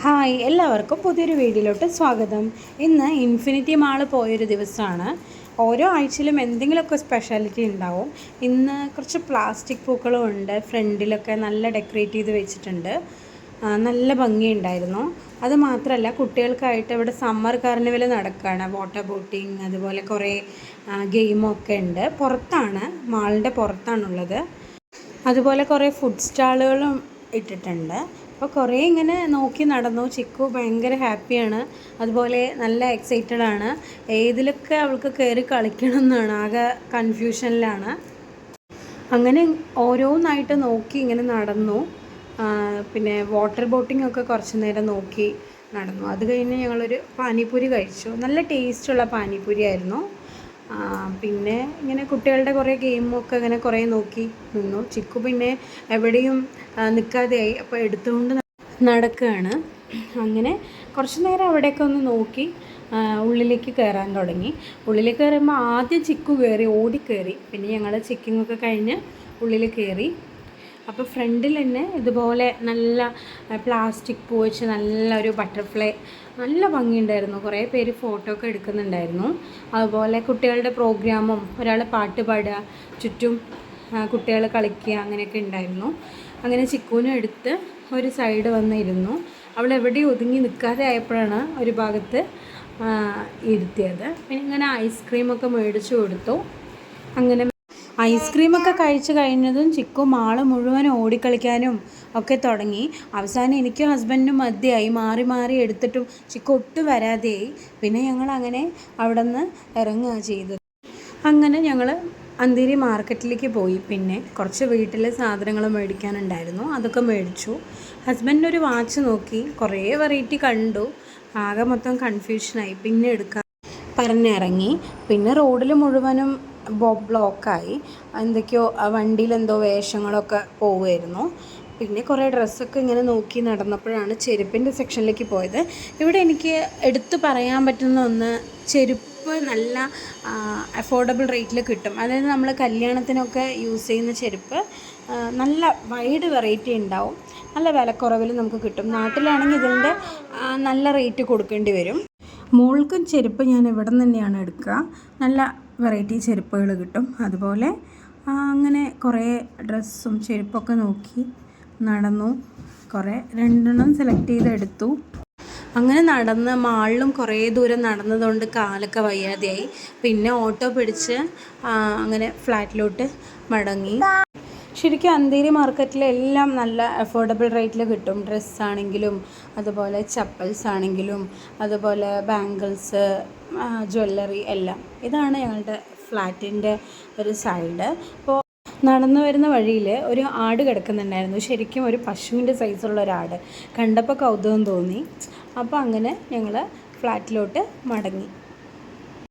Hi, എല്ലാവർക്കും പുതിയൊരു വീഡിയോയിലോട്ട് സ്വാഗതം. ഇന്ന് ഇൻഫിനിറ്റി മാൾ പോയൊരു ദിവസമാണ്. ഓരോ ആഴ്ചയിലും എന്തെങ്കിലുമൊക്കെ സ്പെഷ്യാലിറ്റി ഉണ്ടാവും. ഇന്ന് കുറച്ച് പ്ലാസ്റ്റിക് പൂക്കളും ഉണ്ട്, ഫ്രണ്ടിലൊക്കെ നല്ല ഡെക്കറേറ്റ് ചെയ്ത് വെച്ചിട്ടുണ്ട്. നല്ല ഭംഗിയുണ്ടായിരുന്നു. അതുമാത്രമല്ല, കുട്ടികൾക്കായിട്ട് ഇവിടെ സമ്മർ കാർണിവൽ നടക്കുകയാണ്. വാട്ടർ ബോട്ടിങ്, അതുപോലെ കുറേ ഗെയിമൊക്കെ ഉണ്ട്. പുറത്താണ്, മാളിൻ്റെ പുറത്താണുള്ളത്. അതുപോലെ കുറേ ഫുഡ് സ്റ്റാളുകളും ഇട്ടിട്ടുണ്ട്. അപ്പോൾ കുറേ ഇങ്ങനെ നോക്കി നടന്നു. ചിക്കു ഭയങ്കര ഹാപ്പിയാണ്, അതുപോലെ നല്ല എക്സൈറ്റഡ് ആണ്. ഏതിലൊക്കെ അവൾക്ക് കയറി കളിക്കണം എന്നാണ്, ആകെ കൺഫ്യൂഷനിലാണ്. അങ്ങനെ ഓരോന്നായിട്ട് നോക്കി ഇങ്ങനെ നടന്നു. പിന്നെ വാട്ടർ ബോട്ടിംഗ് ഒക്കെ കുറച്ച് നേരം നോക്കി നടന്നു. അത് കഴിഞ്ഞ് ഞങ്ങളൊരു പാനിപ്പൂരി കഴിച്ചു. നല്ല ടേസ്റ്റുള്ള പാനിപ്പൂരി ആയിരുന്നു. പിന്നെ ഇങ്ങനെ കുട്ടികളുടെ കുറേ ഗെയിമൊക്കെ ഇങ്ങനെ കുറേ നോക്കി നിന്നു. ചിക്കു പിന്നെ എവിടെയും നിൽക്കാതെയായി, അപ്പോൾ എടുത്തുകൊണ്ട് നടക്കുകയാണ്. അങ്ങനെ കുറച്ച് നേരം അവിടെയൊക്കെ ഒന്ന് നോക്കി ഉള്ളിലേക്ക് കയറാൻ തുടങ്ങി. ഉള്ളിലേക്ക് കയറുമ്പോൾ ആദ്യം ചിക്കു കയറി, ഓടിക്കയറി. പിന്നെ ഞങ്ങൾ ചെക്കിങ്ങൊക്കെ കഴിഞ്ഞ് ഉള്ളിൽ കയറി. അപ്പോൾ ഫ്രണ്ടിൽ തന്നെ ഇതുപോലെ നല്ല പ്ലാസ്റ്റിക് പൂ വെച്ച് നല്ലൊരു ബട്ടർഫ്ലൈ, നല്ല ഭംഗിയുണ്ടായിരുന്നു. കുറേ പേര് ഫോട്ടോ ഒക്കെ എടുക്കുന്നുണ്ടായിരുന്നു. അതുപോലെ കുട്ടികളുടെ പ്രോഗ്രാമും, ഒരാൾ പാട്ട് പാടുക, ചുറ്റും കുട്ടികൾ കളിക്കുക, അങ്ങനെയൊക്കെ ഉണ്ടായിരുന്നു. അങ്ങനെ ചിക്കുവിനും എടുത്ത് ഒരു സൈഡ് വന്നിരുന്നു. അവൾ എവിടെയും ഒതുങ്ങി നിൽക്കാതെ ആയപ്പോഴാണ് ഒരു ഭാഗത്ത് ഇരുത്തിയത്. പിന്നെ ഇങ്ങനെ ഐസ്ക്രീമൊക്കെ മേടിച്ചു കൊടുത്തു. അങ്ങനെ ഐസ്ക്രീമൊക്കെ കഴിച്ച് കഴിഞ്ഞതും ചിക്കു മാള് മുഴുവൻ ഓടിക്കളിക്കാനും ഒക്കെ തുടങ്ങി. അവസാനം എനിക്കും ഹസ്ബൻഡിനും മതിയായി, മാറി മാറി എടുത്തിട്ടും ചിക്കു ഒട്ടും വരാതെയായി. പിന്നെ ഞങ്ങൾ അങ്ങനെ അവിടെ നിന്ന് ഇറങ്ങുക ചെയ്തത്. അങ്ങനെ ഞങ്ങൾ അന്തേരി മാർക്കറ്റിലേക്ക് പോയി. പിന്നെ കുറച്ച് വീട്ടിലെ സാധനങ്ങൾ മേടിക്കാനുണ്ടായിരുന്നു, അതൊക്കെ മേടിച്ചു. ഹസ്ബൻഡിനൊരു വാച്ച് നോക്കി, കുറേ വെറൈറ്റി കണ്ടു. ആകെ മൊത്തം കൺഫ്യൂഷനായി. പിന്നെ എടുക്കാൻ പറഞ്ഞിറങ്ങി. പിന്നെ റോഡിൽ മുഴുവനും ബ്ലോക്കായി. എന്തൊക്കെയോ വണ്ടിയിലെന്തോ വേഷങ്ങളൊക്കെ പോവുമായിരുന്നു. പിന്നെ കുറേ ഡ്രസ്സൊക്കെ ഇങ്ങനെ നോക്കി നടന്നപ്പോഴാണ് ചെരുപ്പിൻ്റെ സെക്ഷനിലേക്ക് പോയത്. ഇവിടെ എനിക്ക് എടുത്തു പറയാൻ പറ്റുന്ന ഒന്ന്, ചെരുപ്പ് നല്ല അഫോർഡബിൾ റേറ്റിൽ കിട്ടും. അതായത് നമ്മൾ കല്യാണത്തിനൊക്കെ യൂസ് ചെയ്യുന്ന ചെരുപ്പ് നല്ല വൈഡ് വെറൈറ്റി ഉണ്ടാവും, നല്ല വിലക്കുറവിൽ നമുക്ക് കിട്ടും. നാട്ടിലാണെങ്കിൽ ഇതിൻ്റെ നല്ല റേറ്റ് കൊടുക്കേണ്ടി വരും. മോൾക്കും ചെരുപ്പ് ഞാൻ ഇവിടെ നിന്ന് തന്നെയാണ് എടുക്കുക. നല്ല വെറൈറ്റി ചെരുപ്പുകൾ കിട്ടും. അതുപോലെ അങ്ങനെ കുറേ ഡ്രസ്സും ചെരുപ്പൊക്കെ നോക്കി നടന്നു. കുറേ രണ്ടെണ്ണം സെലക്ട് ചെയ്തെടുത്തു. അങ്ങനെ നടന്ന് മാളിലും കുറേ ദൂരം നടന്നതുകൊണ്ട് കാലൊക്കെ വയ്യാതെയായി. പിന്നെ ഓട്ടോ പിടിച്ച് അങ്ങനെ ഫ്ലാറ്റിലോട്ട് മടങ്ങി. ശരിക്കും അന്തേരി മാർക്കറ്റിലെല്ലാം നല്ല അഫോർഡബിൾ റേറ്റിൽ കിട്ടും. ഡ്രസ്സാണെങ്കിലും, അതുപോലെ ചപ്പൽസ് ആണെങ്കിലും, അതുപോലെ ബാംഗിൾസ്, ജ്വല്ലറി എല്ലാം. ഇതാണ് ഞങ്ങളുടെ ഫ്ലാറ്റിൻ്റെ ഒരു സൈഡ്. അപ്പോൾ നടന്നു വരുന്ന വഴിയിൽ ഒരു ആട് കിടക്കുന്നുണ്ടായിരുന്നു. ശരിക്കും ഒരു പശുവിൻ്റെ സൈസുള്ള ഒരാട്. കണ്ടപ്പോൾ കൗതുകം തോന്നി. അപ്പോൾ അങ്ങനെ ഞങ്ങൾ ഫ്ലാറ്റിലോട്ട് മടങ്ങി.